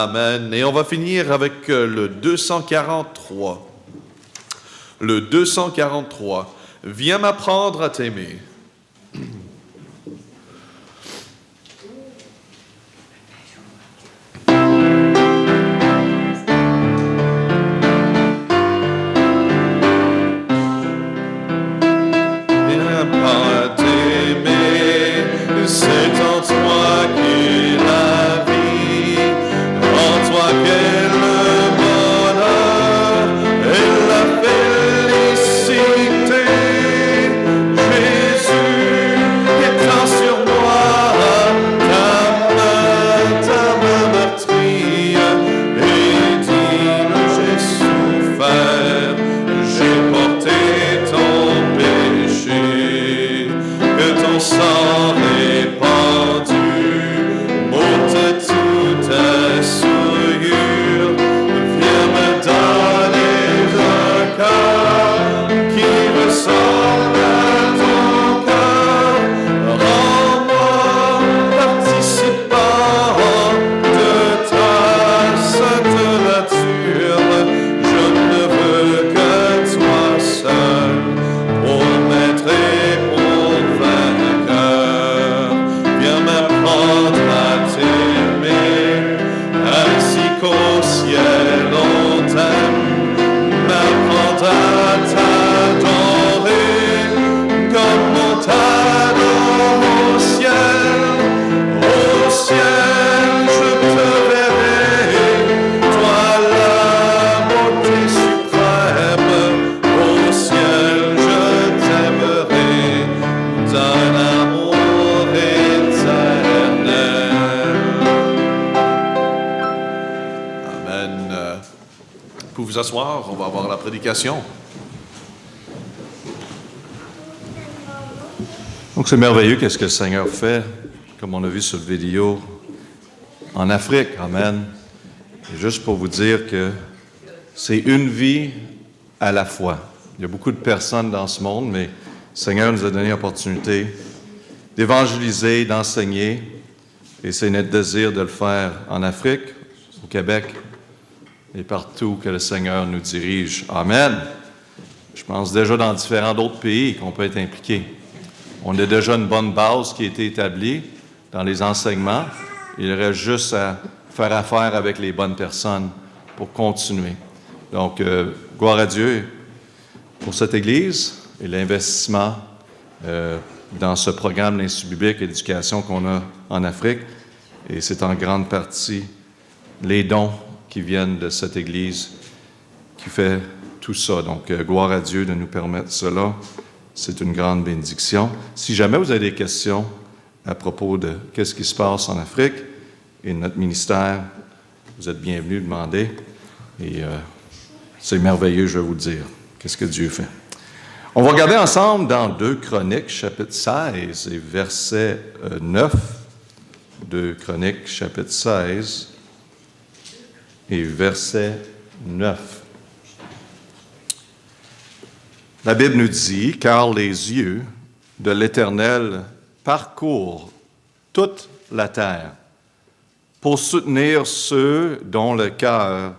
Amen. Et on va finir avec le 243. Le 243. Viens m'apprendre à t'aimer. Vous asseoir, on va avoir la prédication. Donc c'est merveilleux qu'est-ce que le Seigneur fait, comme on a vu sur la vidéo, en Afrique. Amen. Et juste pour vous dire que c'est une vie à la fois. Il y a beaucoup de personnes dans ce monde, mais le Seigneur nous a donné l'opportunité d'évangéliser, d'enseigner, et c'est notre désir de le faire en Afrique, au Québec, et partout que le Seigneur nous dirige. Amen. Je pense déjà dans différents d'autres pays qu'on peut être impliqué. On a déjà une bonne base qui a été établie dans les enseignements. Il reste juste à faire affaire avec les bonnes personnes pour continuer. Donc, gloire à Dieu pour cette Église et l'investissement dans ce programme l'Institut biblique et d'éducation qu'on a en Afrique. Et c'est en grande partie les dons qui viennent de cette Église qui fait tout ça. Donc, gloire à Dieu de nous permettre cela. C'est une grande bénédiction. Si jamais vous avez des questions à propos de qu'est-ce qui se passe en Afrique et de notre ministère, vous êtes bienvenus demander. Et c'est merveilleux, je vais vous le dire, qu'est-ce que Dieu fait. On va regarder ensemble dans 2 Chroniques, chapitre 16 et verset 9. 2 Chroniques, chapitre 16 et verset 9. La Bible nous dit, « Car les yeux de l'Éternel parcourent toute la terre pour soutenir ceux dont le cœur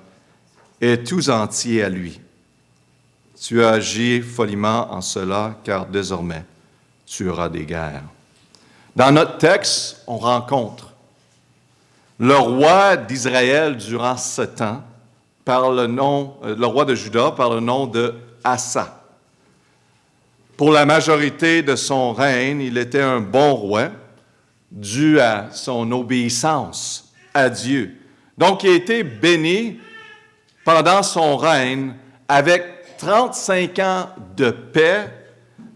est tout entier à lui. Tu as agi follement en cela, car désormais tu auras des guerres. » Dans notre texte, on rencontre le roi d'Israël durant 7 ans, le roi de Juda par le nom de Asa. Pour la majorité de son règne, il était un bon roi, dû à son obéissance à Dieu. Donc, il a été béni pendant son règne avec 35 ans de paix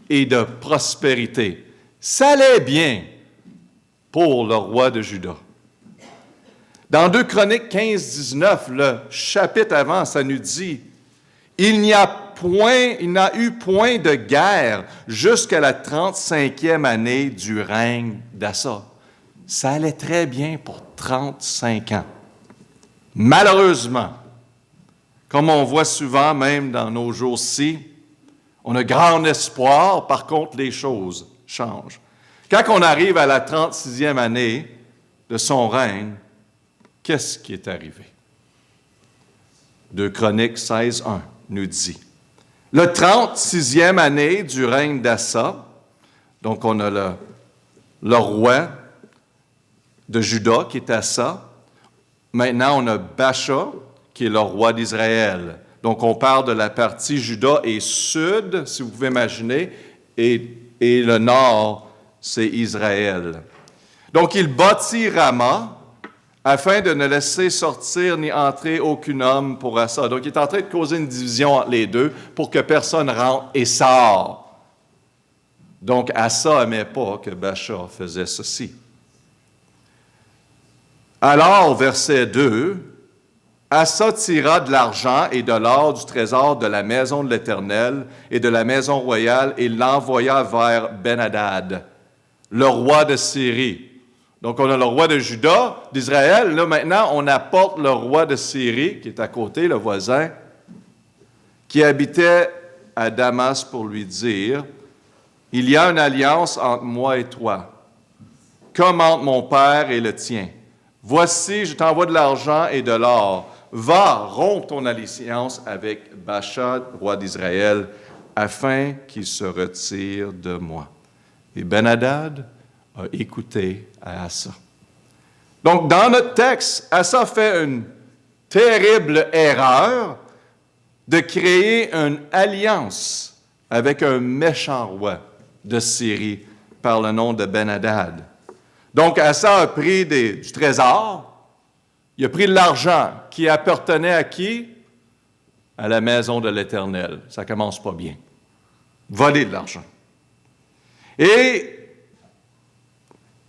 et de prospérité. Ça allait bien pour le roi de Juda. Dans 2 Chroniques 15-19, le chapitre avant, ça nous dit « Il n'a eu point de guerre jusqu'à la 35e année du règne d'Asa. » Ça allait très bien pour 35 ans. Malheureusement, comme on voit souvent, même dans nos jours-ci, on a grand espoir, par contre, les choses changent. Quand on arrive à la 36e année de son règne, qu'est-ce qui est arrivé? 2 Chroniques 16:1 nous dit, « Le 36e année du règne d'Assa, donc on a le roi de Juda qui est Assa. Maintenant, on a Baasha qui est le roi d'Israël. Donc, on parle de la partie Juda et sud, si vous pouvez imaginer, et le nord, c'est Israël. Donc, il bâtit Rama afin de ne laisser sortir ni entrer aucun homme pour Assa. Donc, il est en train de causer une division entre les deux pour que personne rentre et sort. Donc, Assa n'aimait pas que Baasha faisait ceci. Alors, verset 2, Assa tira de l'argent et de l'or du trésor de la maison de l'Éternel et de la maison royale et l'envoya vers Ben-Hadad, le roi de Syrie. Donc, on a le roi de Juda, d'Israël. Là, maintenant, on apporte le roi de Syrie, qui est à côté, le voisin, qui habitait à Damas pour lui dire, « Il y a une alliance entre moi et toi, comme entre mon père et le tien. Voici, je t'envoie de l'argent et de l'or. Va, romps ton alliance avec Baasha, roi d'Israël, afin qu'il se retire de moi. » Et Ben-Hadad a écouté à Assa. Donc, dans notre texte, Assa fait une terrible erreur de créer une alliance avec un méchant roi de Syrie par le nom de Ben-Hadad. Donc, Assa a pris du trésor, il a pris de l'argent qui appartenait à qui? À la maison de l'Éternel. Ça commence pas bien. Voler de l'argent. Et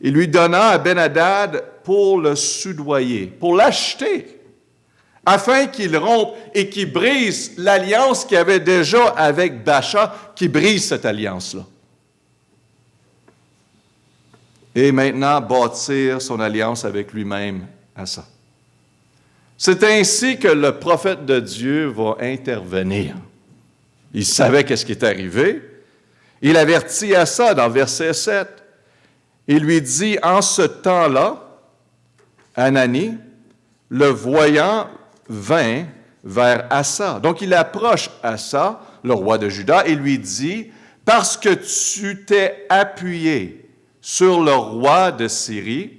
il lui donna à Ben-Hadad pour le soudoyer, pour l'acheter, afin qu'il rompe et qu'il brise l'alliance qu'il avait déjà avec Baasha, qu'il brise cette alliance-là. Et maintenant bâtir son alliance avec lui-même, Assa. C'est ainsi que le prophète de Dieu va intervenir. Il savait qu'est-ce qui est arrivé. Il avertit Assa dans verset 7. Il lui dit, en ce temps-là, Hanani, le voyant, vint vers Assa. Donc, il approche Assa, le roi de Juda, et lui dit, « Parce que tu t'es appuyé sur le roi de Syrie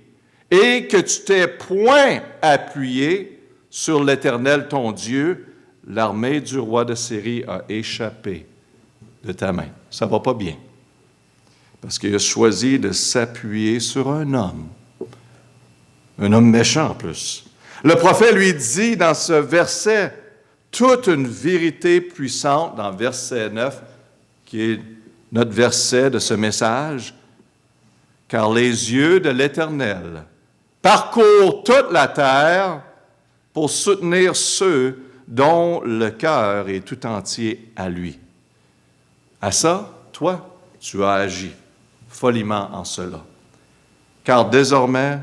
et que tu t'es point appuyé sur l'Éternel ton Dieu, l'armée du roi de Syrie a échappé de ta main. » Ça ne va pas bien. Parce qu'il a choisi de s'appuyer sur un homme méchant en plus. Le prophète lui dit dans ce verset toute une vérité puissante, dans verset 9, qui est notre verset de ce message, « Car les yeux de l'Éternel parcourent toute la terre pour soutenir ceux dont le cœur est tout entier à lui. » À ça, toi, tu as agi follement en cela. Car désormais,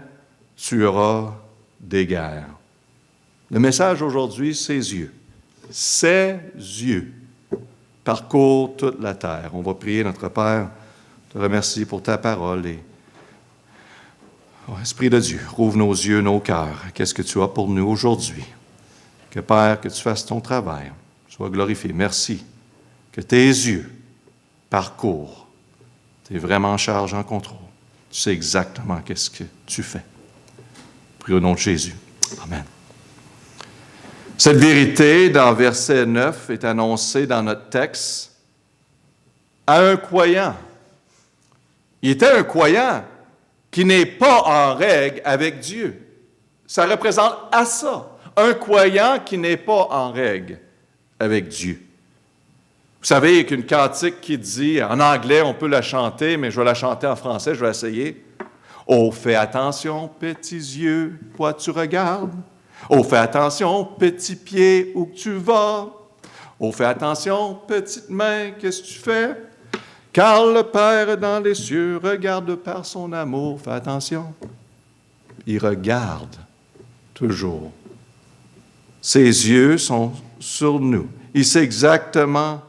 tu auras des guerres. Le message aujourd'hui, ses yeux. Ses yeux parcourent toute la terre. On va prier notre Père. Je te remercie pour ta parole et oh, Esprit de Dieu, rouvre nos yeux, nos cœurs. Qu'est-ce que tu as pour nous aujourd'hui? Que Père, que tu fasses ton travail. Sois glorifié. Merci. Que tes yeux parcourent. Tu es vraiment en charge, en contrôle. Tu sais exactement qu'est-ce que tu fais. Prie au nom de Jésus. Amen. Cette vérité, dans verset 9, est annoncée dans notre texte à un croyant. Il était un croyant qui n'est pas en règle avec Dieu. Ça représente Assa, un croyant qui n'est pas en règle avec Dieu. Vous savez, il y a une cantique qui dit, en anglais, on peut la chanter, mais je vais la chanter en français, je vais essayer. « Oh, fais attention, petits yeux, quoi tu regardes. Oh, fais attention, petits pieds, où que tu vas. Oh, fais attention, petite main, qu'est-ce que tu fais? Car le Père dans les cieux regarde par son amour. » Fais attention. Il regarde toujours. Ses yeux sont sur nous. Il sait exactement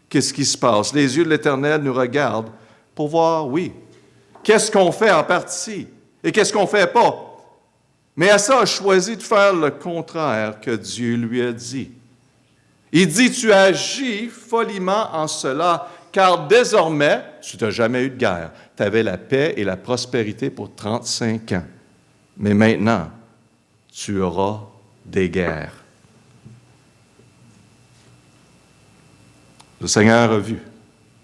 qu'est-ce qui se passe. Les yeux de l'Éternel nous regardent pour voir, oui, qu'est-ce qu'on fait en partie et qu'est-ce qu'on ne fait pas. Mais Asa a choisi de faire le contraire que Dieu lui a dit. Il dit, tu agis follement en cela, car désormais, tu n'as jamais eu de guerre. Tu avais la paix et la prospérité pour 35 ans. Mais maintenant, tu auras des guerres. Le Seigneur a vu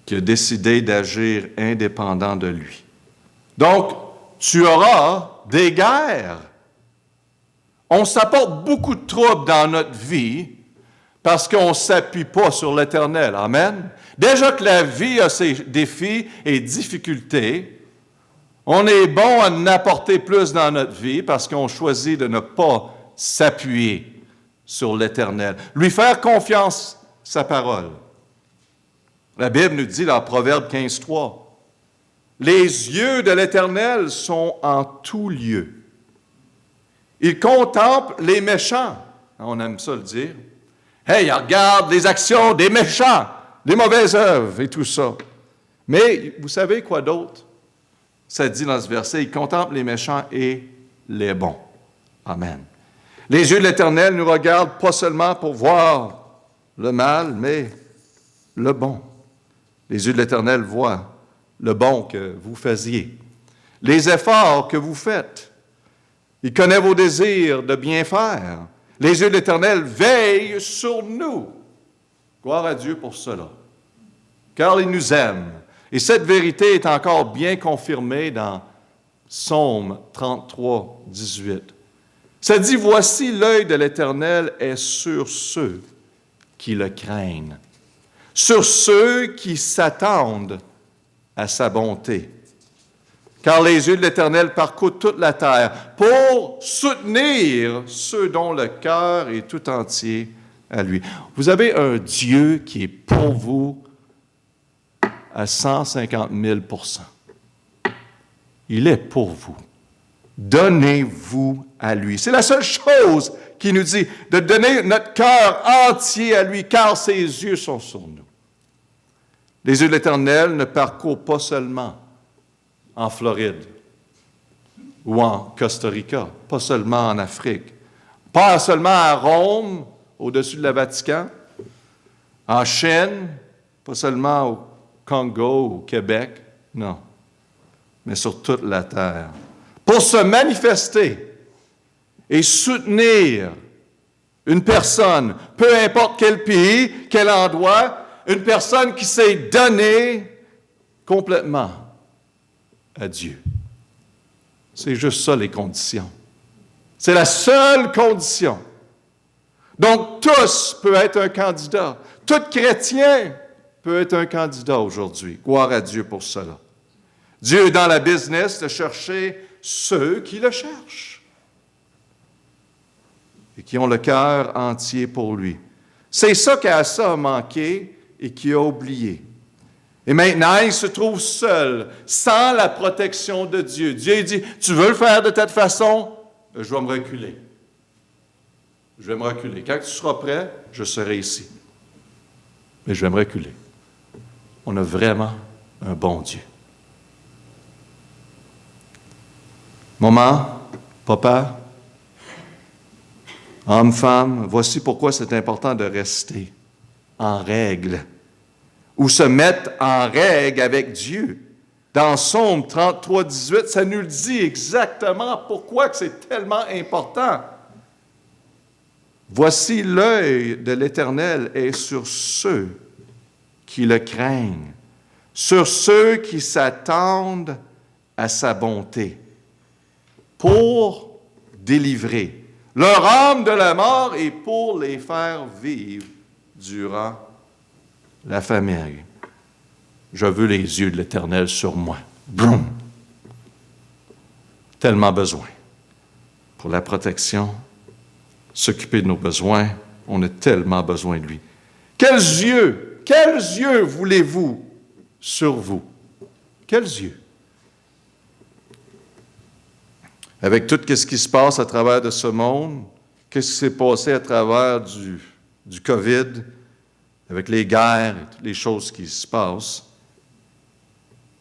qu'il a décidé d'agir indépendant de lui. Donc, tu auras des guerres. On s'apporte beaucoup de troubles dans notre vie parce qu'on ne s'appuie pas sur l'Éternel. Amen. Déjà que la vie a ses défis et difficultés, on est bon à en apporter plus dans notre vie parce qu'on choisit de ne pas s'appuyer sur l'Éternel. Lui faire confiance, sa parole. La Bible nous dit dans Proverbe 15:3, « Les yeux de l'Éternel sont en tout lieu. Il contemple les méchants. » On aime ça le dire. Hey, il regarde les actions des méchants, les mauvaises œuvres et tout ça. Mais vous savez quoi d'autre? Ça dit dans ce verset, il contemple les méchants et les bons. Amen. Les yeux de l'Éternel nous regardent pas seulement pour voir le mal, mais le bon. Les yeux de l'Éternel voient le bon que vous faisiez, les efforts que vous faites. Il connaît vos désirs de bien faire. Les yeux de l'Éternel veillent sur nous. Gloire à Dieu pour cela, car il nous aime. Et cette vérité est encore bien confirmée dans Psaume 33, 18. Ça dit, « Voici l'œil de l'Éternel est sur ceux qui le craignent, sur ceux qui s'attendent à sa bonté. Car les yeux de l'Éternel parcourent toute la terre pour soutenir ceux dont le cœur est tout entier à lui. » Vous avez un Dieu qui est pour vous à 150 000 %. Il est pour vous. Donnez-vous à lui. C'est la seule chose qui nous dit de donner notre cœur entier à lui, car ses yeux sont sur nous. Les yeux de l'Éternel ne parcourent pas seulement en Floride ou en Costa Rica, pas seulement en Afrique, pas seulement à Rome, au-dessus de la Vatican, en Chine, pas seulement au Congo, au Québec, non, mais sur toute la terre, pour se manifester et soutenir une personne, peu importe quel pays, quel endroit, une personne qui s'est donnée complètement à Dieu. C'est juste ça les conditions. C'est la seule condition. Donc, tous peuvent être un candidat. Tout chrétien peut être un candidat aujourd'hui. Gloire à Dieu pour cela. Dieu est dans la business de chercher ceux qui le cherchent et qui ont le cœur entier pour lui. C'est ça qu'Asa a manqué et qu'il a oublié. Et maintenant, il se trouve seul, sans la protection de Dieu. Dieu dit, tu veux le faire de cette façon? Je vais me reculer. Je vais me reculer. Quand tu seras prêt, je serai ici. Mais je vais me reculer. On a vraiment un bon Dieu. Maman, papa, homme, femme, voici pourquoi c'est important de rester en règle ou se mettre en règle avec Dieu. Dans Psaume 33, 18, ça nous le dit exactement pourquoi que c'est tellement important. Voici l'œil de l'Éternel est sur ceux qui le craignent, sur ceux qui s'attendent à sa bonté, pour délivrer leur âme de la mort et pour les faire vivre durant la famille. Je veux les yeux de l'Éternel sur moi. Boum! Tellement besoin. Pour la protection, s'occuper de nos besoins, on a tellement besoin de lui. Quels yeux voulez-vous sur vous? Quels yeux? Avec tout ce qui se passe à travers de ce monde, qu'est-ce qui s'est passé à travers du COVID, avec les guerres et toutes les choses qui se passent,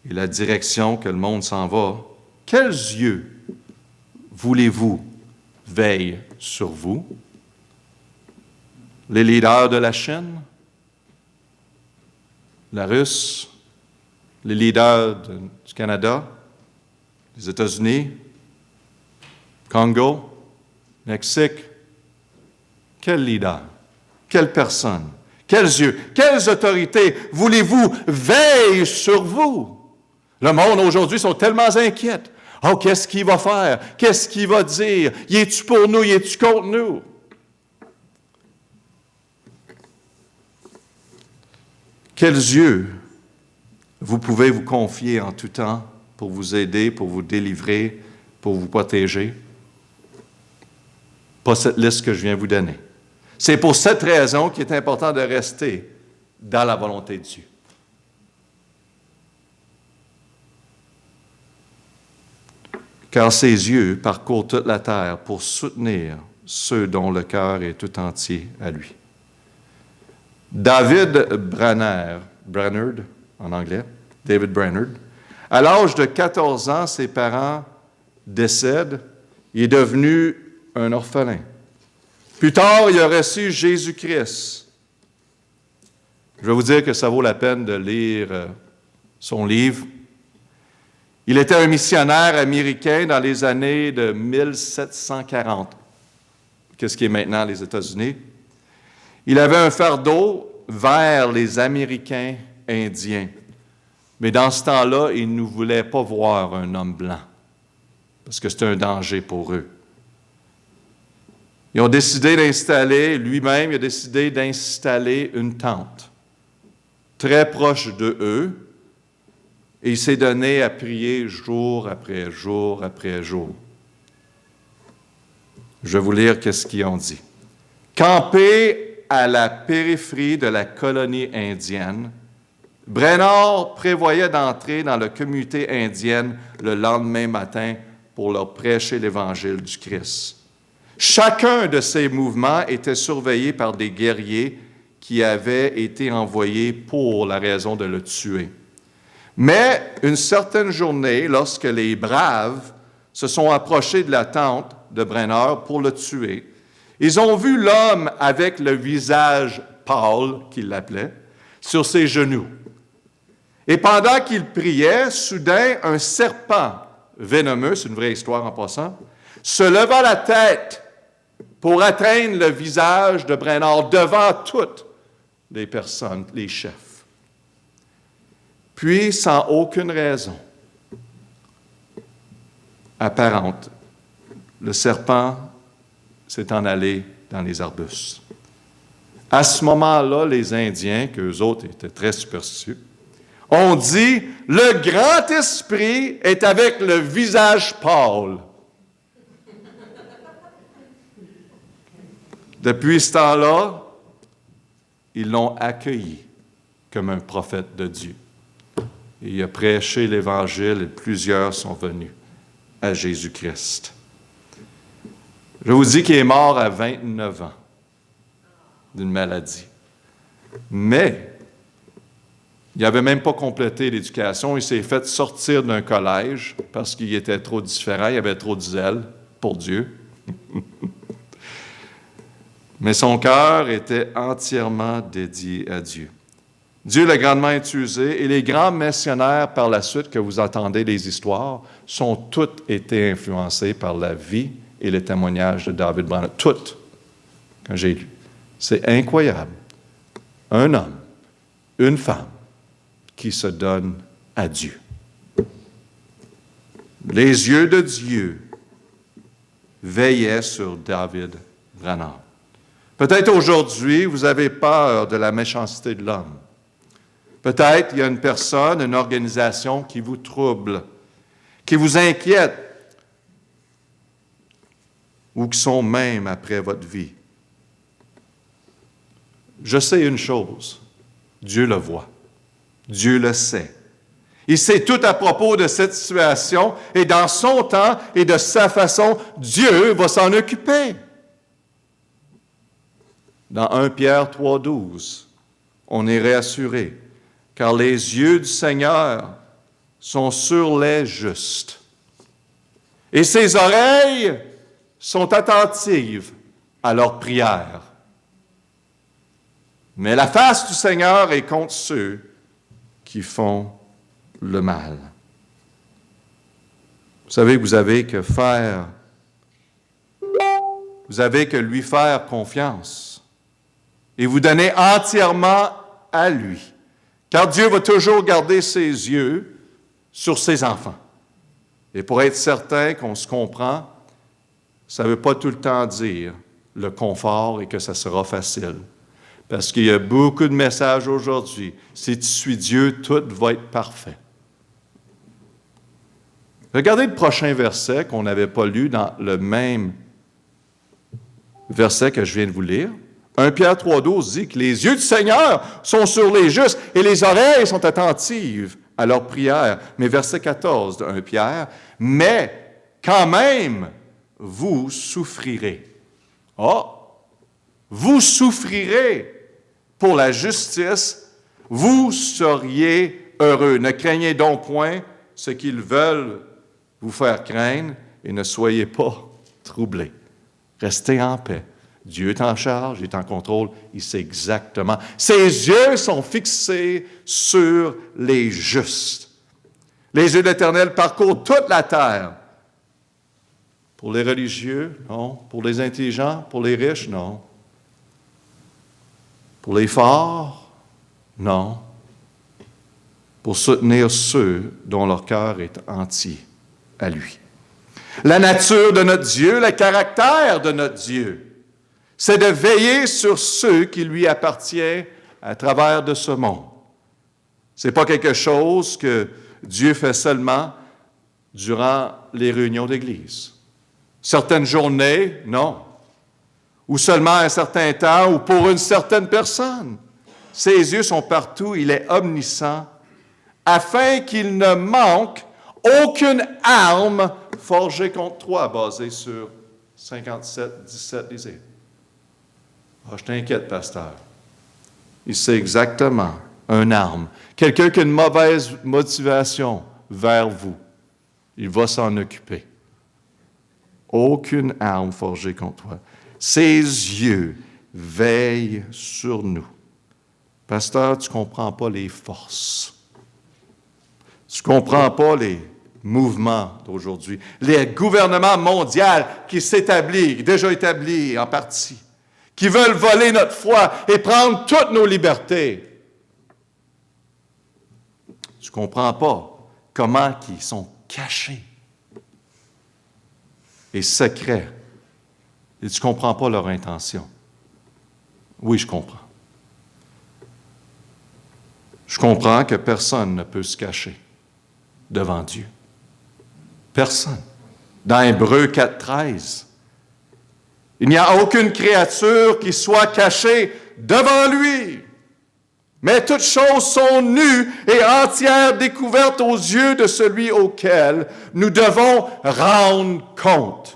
et la direction que le monde s'en va, quels yeux voulez-vous veille sur vous. Les leaders de la Chine, la Russie, les leaders du Canada, les États-Unis, Congo, Mexique. Quel leader, quelle personne, quels yeux, quelles autorités voulez-vous veillent sur vous? Le monde aujourd'hui sont tellement inquiets. Oh, qu'est-ce qu'il va faire? Qu'est-ce qu'il va dire? Y es-tu pour nous? Y es-tu contre nous? Quels yeux vous pouvez vous confier en tout temps pour vous aider, pour vous délivrer, pour vous protéger? Pas cette liste que je viens vous donner. C'est pour cette raison qu'il est important de rester dans la volonté de Dieu. Car ses yeux parcourent toute la terre pour soutenir ceux dont le cœur est tout entier à lui. David Brainerd, en anglais, David Brainerd, à l'âge de 14 ans, ses parents décèdent. Il est devenu un orphelin. Plus tard, il a reçu Jésus-Christ. Je vais vous dire que ça vaut la peine de lire son livre. Il était un missionnaire américain dans les années de 1740, qu'est-ce qui est maintenant les États-Unis. Il avait un fardeau vers les Américains indiens. Mais dans ce temps-là, il ne voulait pas voir un homme blanc, parce que c'était un danger pour eux. Ils ont décidé d'installer, lui-même, il a décidé d'installer une tente très proche de eux, et il s'est donné à prier jour après jour après jour. Je vais vous lire qu'est-ce qu'ils ont dit. Campé à la périphérie de la colonie indienne, Brainerd prévoyait d'entrer dans la communauté indienne le lendemain matin pour leur prêcher l'Évangile du Christ. Chacun de ces mouvements était surveillé par des guerriers qui avaient été envoyés pour la raison de le tuer. Mais une certaine journée, lorsque les braves se sont approchés de la tente de Brainerd pour le tuer, ils ont vu l'homme avec le visage pâle, qu'il l'appelait, sur ses genoux. Et pendant qu'il priait, soudain, un serpent vénémeux, c'est une vraie histoire en passant, se leva la tête pour atteindre le visage de Brainerd devant toutes les personnes, les chefs. Puis, sans aucune raison apparente, le serpent s'est en allé dans les arbustes. À ce moment-là, les Indiens, qu'eux autres étaient très superstitieux, ont dit « Le grand esprit est avec le visage pâle. » Depuis ce temps-là, ils l'ont accueilli comme un prophète de Dieu. Et il a prêché l'Évangile et plusieurs sont venus à Jésus-Christ. Je vous dis qu'il est mort à 29 ans d'une maladie. Mais il n'avait même pas complété l'éducation. Il s'est fait sortir d'un collège parce qu'il était trop différent, il avait trop de zèle pour Dieu. Mais son cœur était entièrement dédié à Dieu. Dieu l'a grandement utilisé et les grands missionnaires par la suite que vous entendez les histoires sont toutes été influencés par la vie et le témoignage de David Brainerd. Toutes, quand j'ai lu. C'est incroyable. Un homme, une femme qui se donne à Dieu. Les yeux de Dieu veillaient sur David Brainerd. Peut-être aujourd'hui, vous avez peur de la méchanceté de l'homme. Peut-être il y a une personne, une organisation qui vous trouble, qui vous inquiète, ou qui sont même après votre vie. Je sais une chose, Dieu le voit, Dieu le sait. Il sait tout à propos de cette situation et dans son temps et de sa façon, Dieu va s'en occuper. Dans 1 Pierre 3,12, on est réassuré, car les yeux du Seigneur sont sur les justes, et ses oreilles sont attentives à leurs prières. Mais la face du Seigneur est contre ceux qui font le mal. Vous savez que vous avez que lui faire confiance et vous donner entièrement à lui. Car Dieu va toujours garder ses yeux sur ses enfants. Et pour être certain qu'on se comprend, ça ne veut pas tout le temps dire le confort et que ça sera facile. Parce qu'il y a beaucoup de messages aujourd'hui. Si tu suis Dieu, tout va être parfait. Regardez le prochain verset qu'on n'avait pas lu dans le même verset que je viens de vous lire. 1 Pierre 3,12 dit que les yeux du Seigneur sont sur les justes et les oreilles sont attentives à leurs prières. Mais verset 14 de 1 Pierre, « Mais quand même, vous souffrirez. » Oh! Vous souffrirez pour la justice, vous seriez heureux. Ne craignez donc point ce qu'ils veulent vous faire craindre et ne soyez pas troublés. Restez en paix. Dieu est en charge, il est en contrôle, il sait exactement. Ses yeux sont fixés sur les justes. Les yeux de l'Éternel parcourent toute la terre. Pour les religieux, non. Pour les intelligents, pour les riches, non. Pour les forts, non. Pour soutenir ceux dont leur cœur est entier à lui. La nature de notre Dieu, le caractère de notre Dieu, c'est de veiller sur ceux qui lui appartiennent à travers de ce monde. Ce n'est pas quelque chose que Dieu fait seulement durant les réunions d'Église. Certaines journées, non. Ou seulement un certain temps, ou pour une certaine personne. Ses yeux sont partout, il est omniscient, afin qu'il ne manque aucune arme forgée contre toi, basée sur 57, 17, lisez. Ah, je t'inquiète, pasteur. Il sait exactement une arme. Quelqu'un qui a une mauvaise motivation vers vous, il va s'en occuper. Aucune arme forgée contre toi. Ses yeux veillent sur nous. Pasteur, tu ne comprends pas les forces. Tu ne comprends pas les mouvements d'aujourd'hui. Les gouvernements mondiaux qui s'établissent, déjà établis en partie, qui veulent voler notre foi et prendre toutes nos libertés. Tu ne comprends pas comment ils sont cachés et secrets. Et tu ne comprends pas leur intention. Oui, je comprends. Je comprends que personne ne peut se cacher devant Dieu. Personne. Dans Hébreux 4,13, il n'y a aucune créature qui soit cachée devant lui. Mais toutes choses sont nues et entières découvertes aux yeux de celui auquel nous devons rendre compte.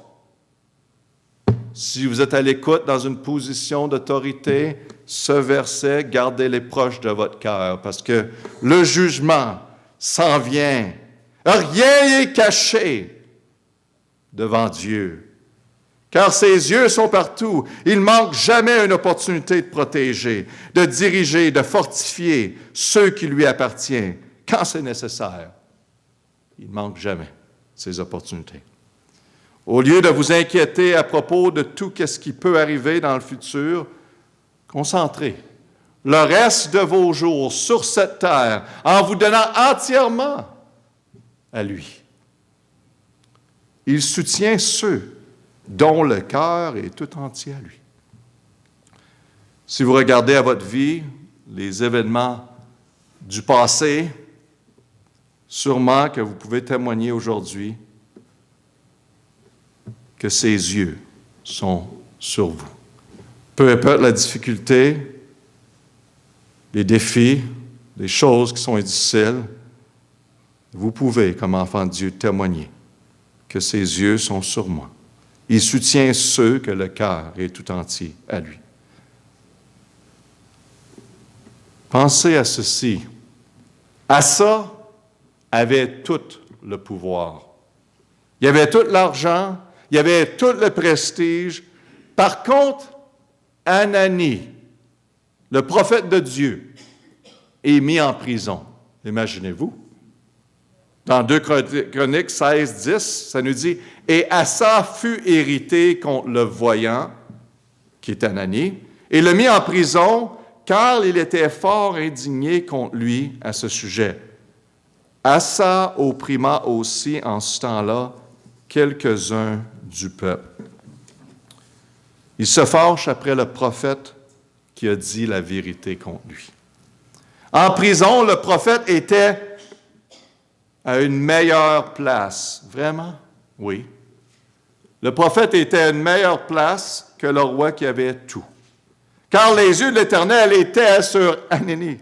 Si vous êtes à l'écoute dans une position d'autorité, ce verset, gardez-les proches de votre cœur, parce que le jugement s'en vient. Rien n'est caché devant Dieu, car ses yeux sont partout. Il ne manque jamais une opportunité de protéger, de diriger, de fortifier ceux qui lui appartiennent, quand c'est nécessaire. Il ne manque jamais ces opportunités. Au lieu de vous inquiéter à propos de tout ce qui peut arriver dans le futur, concentrez le reste de vos jours sur cette terre en vous donnant entièrement à lui. Il soutient ceux dont le cœur est tout entier à lui. Si vous regardez à votre vie les événements du passé, sûrement que vous pouvez témoigner aujourd'hui que ses yeux sont sur vous. Peu importe la difficulté, les défis, les choses qui sont difficiles, vous pouvez, comme enfant de Dieu, témoigner que ses yeux sont sur moi. Il soutient ceux que le cœur est tout entier à lui. Pensez à ceci. Asa avait tout le pouvoir. Il avait tout l'argent, Il avait tout le prestige. Par contre, Ananie, le prophète de Dieu, est mis en prison. Imaginez-vous. Dans 2 Chroniques 16, 10, ça nous dit « Et Asa fut irrité contre le voyant, qui est Ananie, et le mit en prison, car il était fort indigné contre lui à ce sujet. Asa opprima aussi en ce temps-là quelques-uns du peuple. » Il se fâche après le prophète qui a dit la vérité contre lui. En prison, le prophète était à une meilleure place. Vraiment? Oui. Le prophète était à une meilleure place que le roi qui avait tout. Car les yeux de l'Éternel étaient sur Ananie.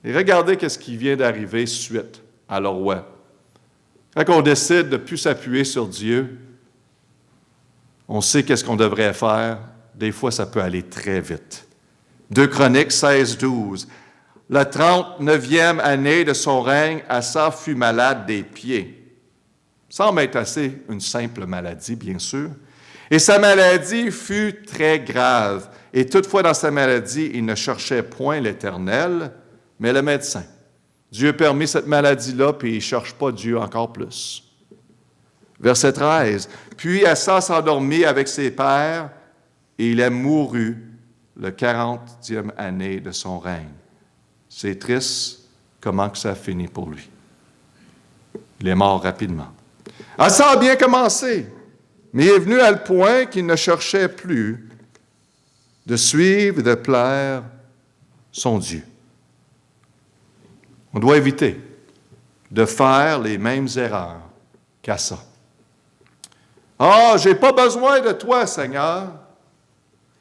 Et regardez ce qui vient d'arriver suite à le roi. Quand on décide de ne plus s'appuyer sur Dieu, on sait qu'est-ce qu'on devrait faire. Des fois, ça peut aller très vite. 2 Chroniques 16, 12. La 39e année de son règne, Asa fut malade des pieds. Semble être assez une simple maladie, bien sûr. Et sa maladie fut très grave. Et toutefois, dans sa maladie, il ne cherchait point l'Éternel, mais le médecin. Dieu a permis cette maladie-là, puis il ne cherche pas Dieu encore plus. Verset 13. Puis Asa s'endormit avec ses pères, et il est mouru le 40e année de son règne. C'est triste comment que ça a fini pour lui. Il est mort rapidement. Asa a bien commencé, mais il est venu à le point qu'il ne cherchait plus de suivre et de plaire son Dieu. On doit éviter de faire les mêmes erreurs qu'Asa. « Ah, je n'ai pas besoin de toi, Seigneur.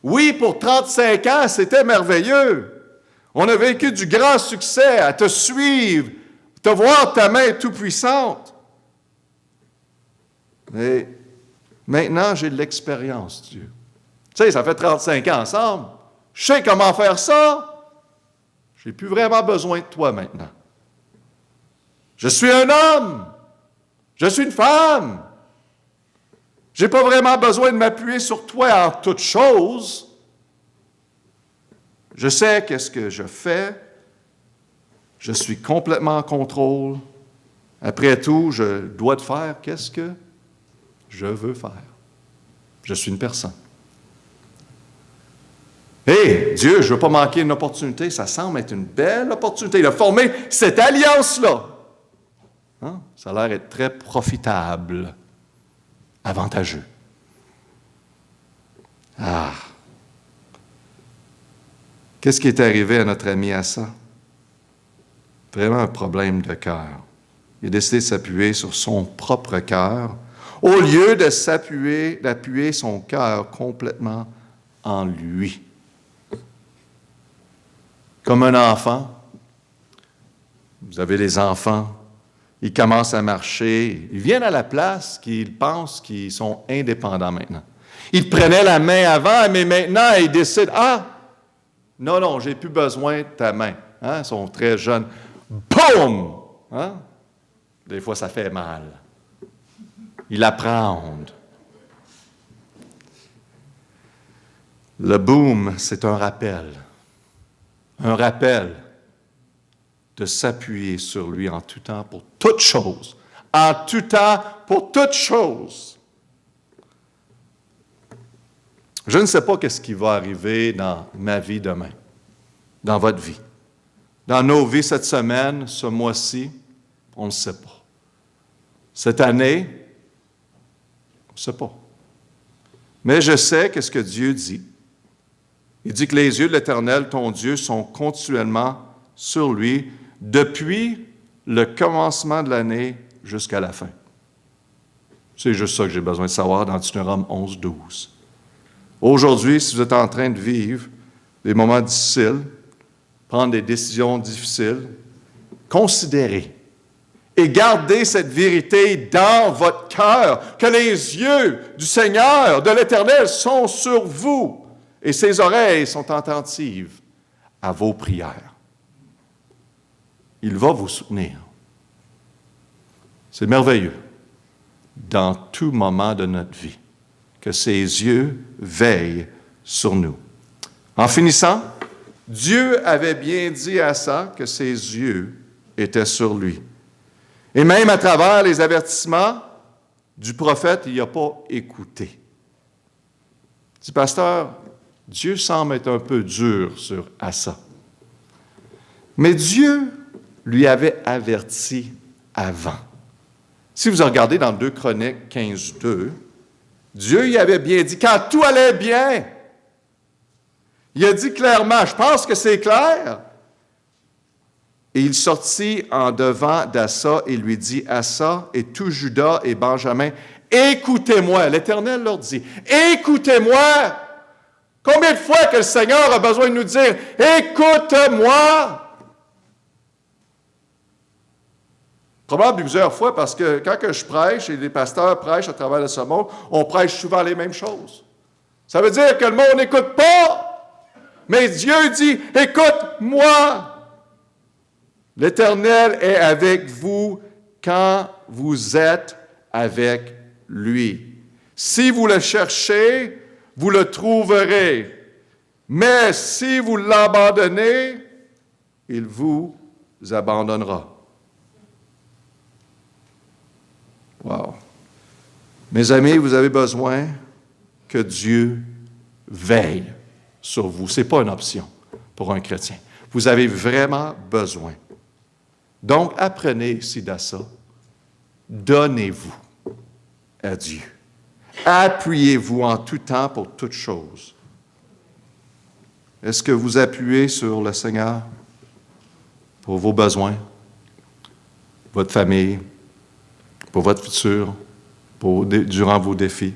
Oui, pour 35 ans, c'était merveilleux. On a vécu du grand succès à te suivre, te voir ta main tout-puissante. Mais maintenant, j'ai de l'expérience, Dieu. Tu sais, ça fait 35 ans ensemble. Je sais comment faire ça. Je n'ai plus vraiment besoin de toi maintenant. Je suis un homme. Je suis une femme. Je n'ai pas vraiment besoin de m'appuyer sur toi en toutes choses. Je sais qu'est-ce que je fais. Je suis complètement en contrôle. Après tout, je dois te faire qu'est-ce que je veux faire. Je suis une personne. Hé, Dieu, je ne veux pas manquer une opportunité. Ça semble être une belle opportunité. Il a formé cette alliance-là. Hein? Ça a l'air d'être très profitable, avantageux. Ah! Qu'est-ce qui est arrivé à notre ami Asa? Vraiment un problème de cœur. Il a décidé de s'appuyer sur son propre cœur au lieu d'appuyer son cœur complètement en lui. Comme un enfant, vous avez des enfants, ils commencent à marcher, ils viennent à la place qu'ils pensent qu'ils sont indépendants maintenant. Ils prenaient la main avant, mais maintenant, ils décident, non, j'ai plus besoin de ta main. Hein? Ils sont très jeunes. Boum! Hein? Des fois, ça fait mal. Ils apprennent. Le boom, c'est un rappel. Un rappel de s'appuyer sur lui en tout temps pour toutes choses. En tout temps pour toutes choses. Je ne sais pas qu'est-ce qui va arriver dans ma vie demain, dans votre vie. Dans nos vies cette semaine, ce mois-ci, on ne sait pas. Cette année, on ne sait pas. Mais je sais qu'est-ce que Dieu dit. Il dit que les yeux de l'Éternel, ton Dieu, sont continuellement sur lui depuis le commencement de l'année jusqu'à la fin. C'est juste ça que j'ai besoin de savoir dans Deutéronome 11, 12. Aujourd'hui, si vous êtes en train de vivre des moments difficiles, prendre des décisions difficiles, considérez et gardez cette vérité dans votre cœur, que les yeux du Seigneur, de l'Éternel, sont sur vous et ses oreilles sont attentives à vos prières. Il va vous soutenir. C'est merveilleux dans tout moment de notre vie, que ses yeux veillent sur nous. En finissant, Dieu avait bien dit à Asa que ses yeux étaient sur lui. Et même à travers les avertissements du prophète, il n'a pas écouté. Il dit, pasteur, Dieu semble être un peu dur sur Asa. Mais Dieu lui avait averti avant. Si vous regardez dans 2 Chroniques 15:2, Dieu y avait bien dit, quand tout allait bien, il a dit clairement, je pense que c'est clair. Et il sortit en devant d'Asa et lui dit, Asa et tout Juda et Benjamin, écoutez-moi. L'Éternel leur dit, écoutez-moi. Combien de fois que le Seigneur a besoin de nous dire, écoute-moi. Probablement plusieurs fois, parce que quand que je prêche, et les pasteurs prêchent à travers le monde, on prêche souvent les mêmes choses. Ça veut dire que le monde n'écoute pas, mais Dieu dit, écoute-moi. L'Éternel est avec vous quand vous êtes avec lui. Si vous le cherchez, vous le trouverez. Mais si vous l'abandonnez, il vous abandonnera. Wow. Mes amis, vous avez besoin que Dieu veille sur vous. Ce n'est pas une option pour un chrétien. Vous avez vraiment besoin. Donc, apprenez ici d'Asa. Donnez-vous à Dieu. Appuyez-vous en tout temps pour toutes choses. Est-ce que vous appuyez sur le Seigneur pour vos besoins, votre famille, pour votre futur, durant vos défis?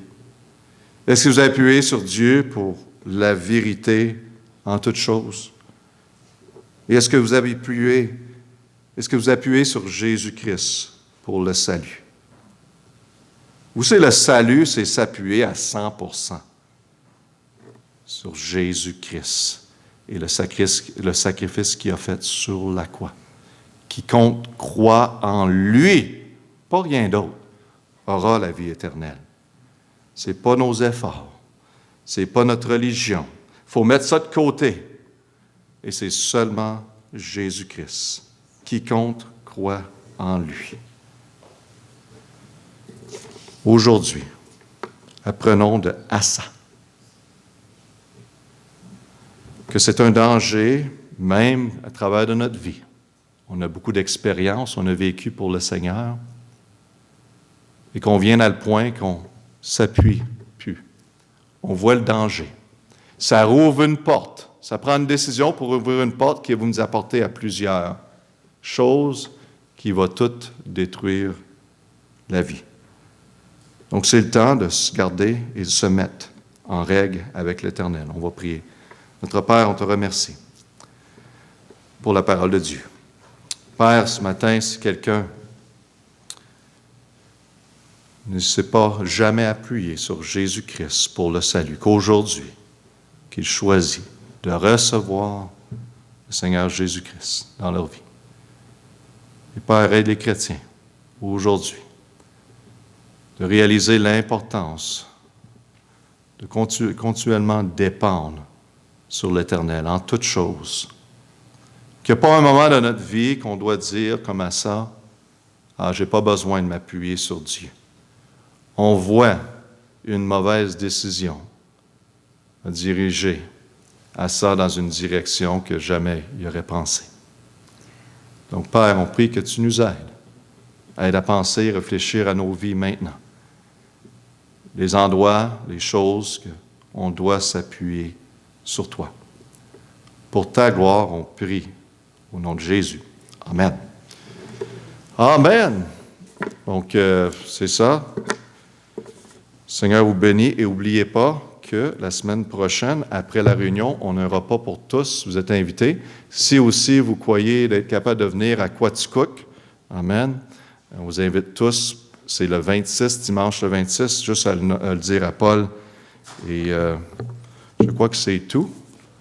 Est-ce que vous appuyez sur Dieu pour la vérité en toutes choses? Et est-ce que vous appuyez sur Jésus-Christ pour le salut? Vous savez, le salut, c'est s'appuyer à 100% sur Jésus-Christ et le sacrifice qu'il a fait sur la croix. Quiconque croit en lui, pas rien d'autre, aura la vie éternelle. Ce n'est pas nos efforts, ce n'est pas notre religion. Il faut mettre ça de côté. Et c'est seulement Jésus-Christ. Quiconque croit en lui. Aujourd'hui, apprenons de Asa que c'est un danger, même à travers de notre vie. On a beaucoup d'expérience, on a vécu pour le Seigneur, et qu'on vienne à le point qu'on s'appuie plus. On voit le danger. Ça rouvre une porte. Ça prend une décision pour ouvrir une porte qui va nous apporter à plusieurs choses qui va toutes détruire la vie. Donc, c'est le temps de se garder et de se mettre en règle avec l'Éternel. On va prier. Notre Père, on te remercie pour la parole de Dieu. Père, ce matin, si quelqu'un ne s'est pas jamais appuyé sur Jésus-Christ pour le salut, qu'aujourd'hui, qu'il choisit de recevoir le Seigneur Jésus-Christ dans leur vie. Et Père, aide les chrétiens aujourd'hui de réaliser l'importance de continuellement dépendre sur l'Éternel en toutes choses. Qu'il n'y a pas un moment de notre vie qu'on doit dire comme à ça, « Ah, je n'ai pas besoin de m'appuyer sur Dieu. » On voit une mauvaise décision à diriger à ça dans une direction que jamais il aurait pensé. Donc, Père, on prie que tu nous aides. Aide à penser et réfléchir à nos vies maintenant. Les endroits, les choses qu'on doit s'appuyer sur toi. Pour ta gloire, on prie au nom de Jésus. Amen. Amen. Donc, c'est ça. Seigneur vous bénit et n'oubliez pas que la semaine prochaine, après la réunion, on a un repas pour tous. Vous êtes invités. Si aussi vous croyez d'être capable de venir à Quaticook, amen, on vous invite tous. C'est le 26, dimanche le 26, juste à le dire à Paul. Et je crois que c'est tout.